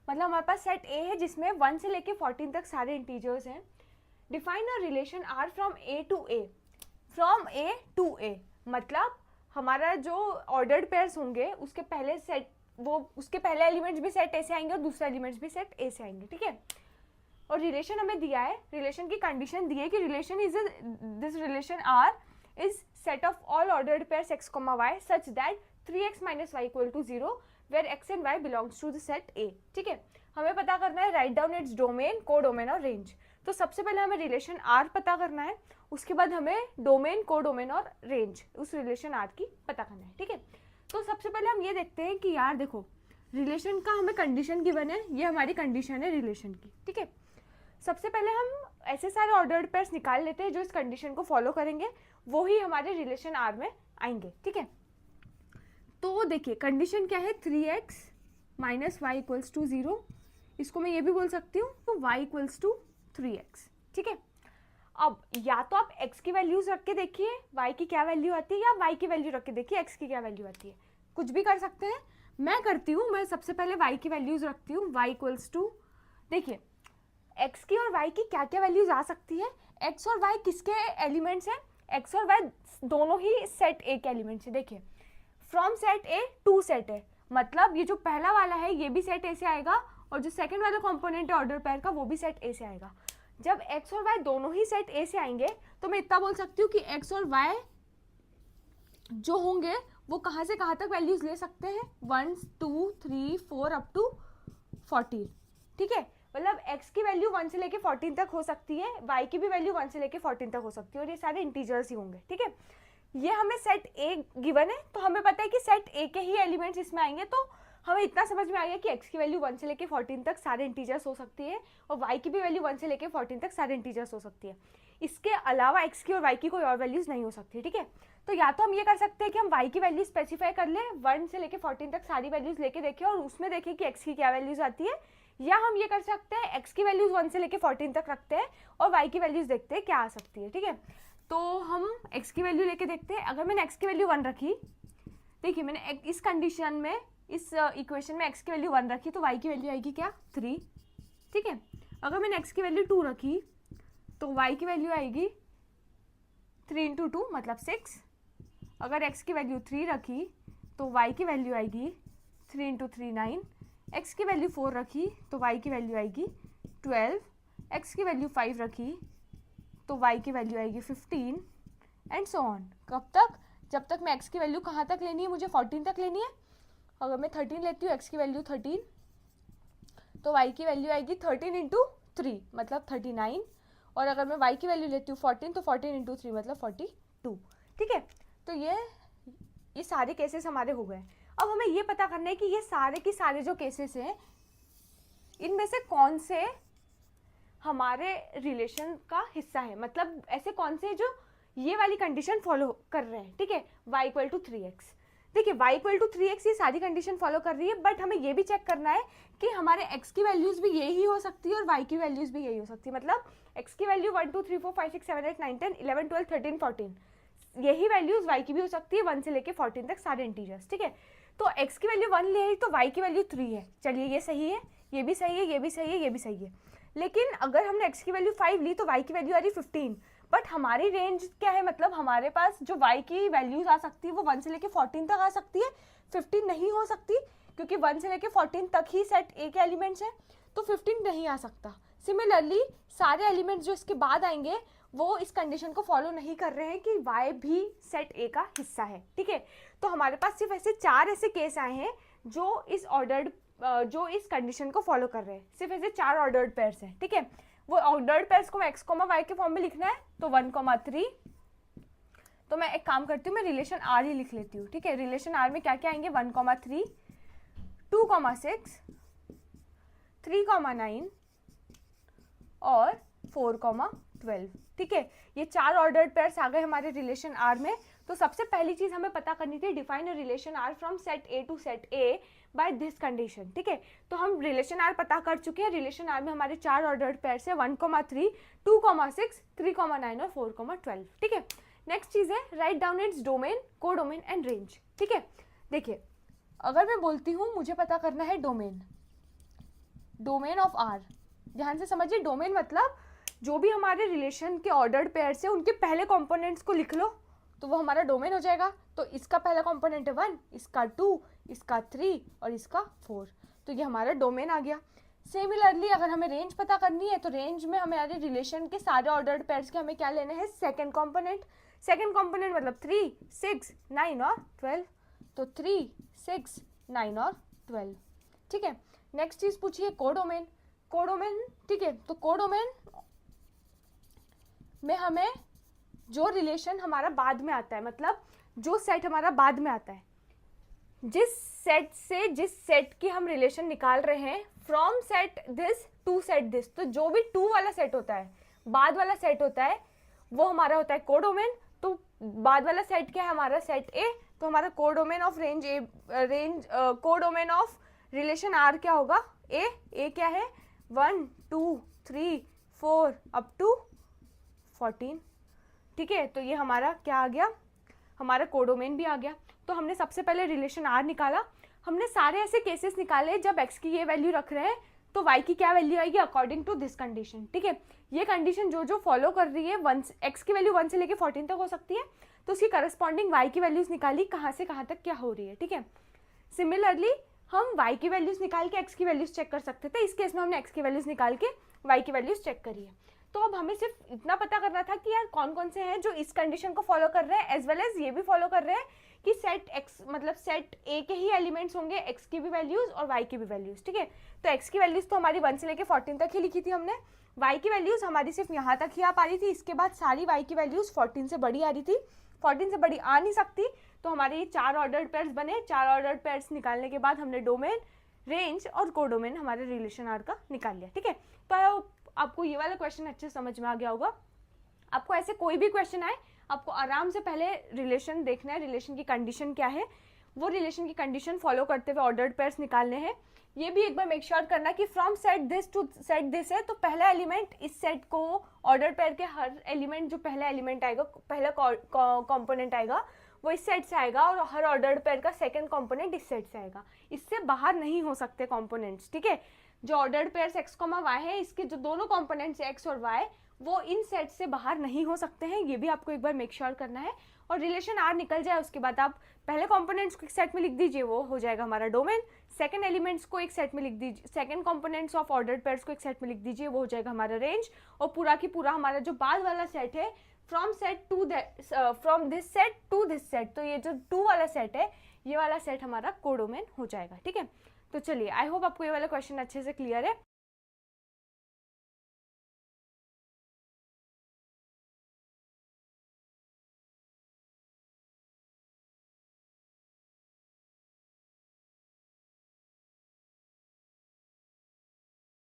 मतलब हमारे पास सेट ए है जिसमें 1 से लेके 14 तक सारे इंटीजर्स हैं। Define a relation R from A to A. From A to A मतलब हमारा जो ऑर्डर्ड पेयर्स होंगे उसके पहले सेट, वो उसके पहले एलिमेंट्स भी सेट ए से आएंगे और दूसरे एलिमेंट्स भी सेट ए से आएंगे, ठीक है। और रिलेशन हमें दिया है, रिलेशन की कंडीशन दी है कि relation is this relation R is set of all ordered pairs x, y such that 3x - y = 0 where x and y belongs to the set A, ठीक है। हमें पता करना है write down its domain, codomain और range. तो सबसे पहले हमें रिलेशन R पता करना है, उसके बाद हमें डोमेन, कोडोमेन और रेंज उस रिलेशन R की पता करना है, ठीक है। तो सबसे पहले हम ये देखते हैं कि यार देखो रिलेशन का हमें कंडीशन गिवन है, ये हमारी कंडीशन है रिलेशन की, ठीक है। सबसे पहले हम ऐसे सारे ऑर्डर्ड पेयर्स निकाल लेते हैं जो इस कंडीशन को फॉलो करेंगे, वो ही हमारे रिलेशन R में आएंगे, ठीक है। तो देखिए कंडीशन क्या है, 3x - y = 0। इसको मैं ये भी बोल सकती हूँ तो y = 3x, ठीक है। अब या तो आप x की वैल्यूज रख के देखिए y की क्या वैल्यू आती है, या y की वैल्यू रख के देखिए x की क्या वैल्यू आती है, कुछ भी कर सकते हैं। मैं करती हूँ, मैं सबसे पहले y की वैल्यूज रखती हूँ। y = देखिए x की और y की क्या क्या वैल्यूज आ सकती है। x और y किसके एलिमेंट्स हैं, x और y दोनों ही सेट A के एलिमेंट्स हैं। देखिए from set A to set A, मतलब ये जो पहला वाला है ये भी सेट A से आएगा और जो सेकंड वाला कंपोनेंट है ऑर्डर पेयर का वो भी सेट A से आएगा। जब x और y दोनों ही सेट A से आएंगे तो मैं इतना बोल सकती हूँ कि x और y जो होंगे वो कहाँ से कहाँ तक वैल्यूज ले सकते हैं, 1 2 3 4 अप टू 14, ठीक है। मतलब x की वैल्यू 1 से लेके 14 तक हो सकती है, y की भी वैल्यू 1 से लेके 14 तक हो सकती है और ये सारे इंटीजर्स ही होंगे, ठीक है। ये हमें सेट A गिवन है तो हमें पता है कि सेट A के ही एलिमेंट्स इसमें आएंगे, तो हमें इतना समझ में आ गया कि x की वैल्यू 1 से लेके 14 तक सारे इंटीजर्स हो सकती है और y की भी वैल्यू 1 से लेके 14 तक सारे इंटीजर्स हो सकती है। इसके अलावा x की और y की कोई और वैल्यूज नहीं हो सकती, ठीक है। तो या तो हम ये कर सकते हैं कि हम y की वैल्यू स्पेसिफाई कर ले, 1 से लेके 14 तक सारी वैल्यूज लेके देखें और उसमें देखें कि x की क्या वैल्यूज आती है, या हम ये कर सकते हैं x की वैल्यूज 1 से लेके 14 तक रखते हैं और y की वैल्यूज देखते हैं क्या आ सकती है, ठीक है। तो हम x की वैल्यू लेके देखते हैं। अगर मैंने x की वैल्यू 1 रखी, देखिए मैंने इस कंडीशन में, इस इक्वेशन में x की वैल्यू 1 रखी तो y की वैल्यू आएगी क्या, 3, ठीक है। अगर मैंने x की वैल्यू 2 रखी तो y की वैल्यू आएगी 3 × 2 मतलब 6। अगर x की वैल्यू 3 रखी तो y की वैल्यू आएगी 3 × 3 9। x की वैल्यू 4 रखी तो y की वैल्यू आएगी 12। x की वैल्यू 5 रखी तो y की वैल्यू आएगी 15 एंड सो ऑन। कब तक, जब तक मैं x की वैल्यू कहाँ तक लेनी है, मुझे 14 तक लेनी है। अगर मैं 13 लेती हूँ, x की वैल्यू 13, तो y की वैल्यू आएगी 13 × 3 मतलब 39। और अगर मैं y की वैल्यू लेती हूँ 14 तो 14 × 3 मतलब 42, ठीक है। तो ये सारे केसेस हमारे हो गए। अब हमें ये पता करना है कि ये सारे के सारे जो केसेस हैं इनमें से कौन से हमारे रिलेशन का हिस्सा है, मतलब ऐसे कौन से जो ये वाली कंडीशन फॉलो कर रहे हैं, ठीक है। y = 3x, देखिए y = 3x ये सारी कंडीशन फॉलो कर रही है, बट हमें ये भी चेक करना है कि हमारे x की वैल्यूज भी यही हो सकती है और y की वैल्यूज भी यही हो सकती है। मतलब x की वैल्यू 1 2 3 4 5 6 7 8 9 10 11 12 13 14, यही वैल्यूज y की भी हो सकती है 1 से लेके 14 तक सारे इंटीजर्स, ठीक है। तो x की वैल्यू 1 ले आई तो y की वैल्यू 3 है, चलिए ये सही है, ये भी सही है, ये भी सही है, ये भी सही है। लेकिन अगर हमने x की वैल्यू 5 ली तो y की वैल्यू आ रही 15, बट हमारी रेंज क्या है, मतलब हमारे पास जो y की वैल्यूज आ सकती है वो 1 से लेके 14 तक आ सकती है, 15 नहीं हो सकती, क्योंकि 1 से लेके 14 तक ही सेट A के एलिमेंट्स हैं, तो 15 नहीं आ सकता। सिमिलरली सारे एलिमेंट्स जो इसके बाद आएंगे वो इस कंडीशन को फॉलो नहीं कर रहे हैं कि y भी सेट A का हिस्सा है, ठीक है। तो हमारे पास सिर्फ ऐसे 4 ऐसे केस आए हैं जो इस ऑर्डर्ड जो इस कंडीशन को फॉलो कर रहे हैं, सिर्फ ऐसे 4 ऑर्डर्ड पेयर्स हैं, ठीक है। वो ऑर्डर्ड पेयर्स को x, y के फॉर्म में लिखना है तो 1, 3। तो मैं एक काम करती हूँ, मैं रिलेशन R ही लिख लेती हूँ, ठीक है। रिलेशन R में क्या क्या आएंगे, 1, 3, 2, 6, 3, 9 और 4, 12, ठीक है। ये 4 ऑर्डर्ड पेयर्स आ गए हमारे रिलेशन R में। तो सबसे पहली चीज हमें पता करनी थी, define a relation R from set A to set A by this condition, ठीक है। तो हम रिलेशन R पता कर चुके हैं। रिलेशन R में हमारे 4 ऑर्डर्ड पेयर्स है, 1, 3, 2, 6, 3, 9 और 4, 12, ठीक है। नेक्स्ट चीज है write down its domain, codomain and range, ठीक है। देखिए अगर मैं बोलती हूँ मुझे पता करना है डोमेन, डोमेन ऑफ आर, ध्यान से समझिए, डोमेन मतलब जो भी हमारे रिलेशन के ऑर्डर्ड पेयर्स है उनके पहले कंपोनेंट्स को लिख लो तो वो हमारा डोमेन हो जाएगा। तो इसका पहला कंपोनेंट है 1, इसका 2, इसका 3 और इसका 4, तो ये हमारा डोमेन आ गया। सिमिलरली अगर हमें रेंज पता करनी है तो रेंज में हमारे रिलेशन के सारे ऑर्डर्ड पेयर्स के हमें क्या लेने हैं, सेकंड कंपोनेंट। सेकंड कंपोनेंट मतलब 3, 6, 9 और 12, तो 3, 6, 9 और 12, ठीक है। नेक्स्ट चीज पूछिए कोडोमेन। कोडोमेन, ठीक है, तो कोडोमेन में हमें जो रिलेशन हमारा बाद में आता है, मतलब जो सेट हमारा बाद में आता है, जिस सेट से जिस सेट की हम रिलेशन निकाल रहे हैं, from set this to set this, तो जो भी 2 वाला सेट होता है, बाद वाला सेट होता है, वो हमारा होता है कोडोमेन। तो बाद वाला सेट क्या है हमारा, सेट ए, तो हमारा codomain of range A, codomain of relation R क्या होगा, ए क्या है 1, 2, 3, 4 अप टू 14, ठीक है। तो ये हमारा क्या आ गया, हमारा कोडोमेन भी आ गया। तो हमने सबसे पहले रिलेशन आर निकाला। हमने सारे ऐसे केसेस निकाले जब एक्स की ये वैल्यू रख रहे हैं तो वाई की क्या वैल्यू आएगी अकॉर्डिंग टू दिस कंडीशन, ठीक है। ये कंडीशन जो जो फॉलो कर रही है, एक्स की वैल्यू 1 से लेके 14 तक हो सकती है, तो उसकी करस्पॉन्डिंग वाई की वैल्यूज निकाली कहाँ से कहाँ तक क्या हो रही है, ठीक है। सिमिलरली हम y की वैल्यूज निकाल के x की वैल्यूज चेक कर सकते थे, इस केस में हमने x की वैल्यूज निकाल के y की वैल्यूज चेक करी है। तो अब हमें सिर्फ इतना पता करना था कि यार कौन कौन से हैं जो इस कंडीशन को फॉलो कर रहे हैं, एज वेल एज ये भी फॉलो कर रहे हैं कि सेट x मतलब सेट a के ही एलिमेंट्स होंगे, x की भी वैल्यूज और y की भी वैल्यूज, ठीक है। तो x की वैल्यूज तो हमारी 1 से लेके 14 तक ही लिखी थी हमने, y की वैल्यूज हमारी सिर्फ यहाँ तक ही आ पा रही थी, इसके बाद सारी y की वैल्यूज 14 से बड़ी आ रही थी, 14 से बड़ी आ नहीं सकती। तो हमारे ये 4 ऑर्डर्ड पेयर्स बने, 4 ऑर्डर्ड पेयर्स निकालने के बाद हमने डोमेन, रेंज और कोडोमेन हमारे रिलेशन आर का निकाल लिया, ठीक है। तो आपको ये वाला क्वेश्चन अच्छे से समझ में आ गया होगा। आपको ऐसे कोई भी क्वेश्चन आए, आपको आराम से पहले रिलेशन देखना है, रिलेशन की कंडीशन क्या है, वो रिलेशन की कंडीशन फॉलो करते हुए ऑर्डर्ड पेयर्स निकालने हैं। ये भी एक बार मेक श्योर करना कि from set this to set this है, तो पहला एलिमेंट इस सेट को, ऑर्डर पेयर के हर एलिमेंट जो पहला एलिमेंट आएगा, पहला कंपोनेंट आएगा वो इस सेट से आएगा, और हर ऑर्डर्ड पेयर का सेकंड कंपोनेंट इस सेट से आएगा। इससे बाहर नहीं हो सकते कंपोनेंट्स, ठीक है। जो ऑर्डर्ड पेयर्स x, y है, इसके जो दोनों कंपोनेंट्स x और y वो इन सेट से बाहर नहीं हो सकते हैं, ये भी आपको एक बार मेक श्योर करना है। और रिलेशन आर निकल जाए उसके बाद आप पहले कंपोनेंट्स को एक सेट में लिख दीजिए, वो हो जाएगा हमारा डोमेन। सेकंड एलिमेंट्स को एक सेट में लिख दीजिए, second components of ordered pairs को एक सेट में लिख दीजिए, वो हो जाएगा हमारा रेंज। और पूरा की पूरा हमारा जो बाद वाला सेट है, from this set to this set, तो ये जो 2 वाला सेट है, ये वाला सेट हमारा कोडोमेन हो जाएगा, ठीक है। तो चलिए, आई होप आपको ये वाला क्वेश्चन अच्छे से क्लियर है।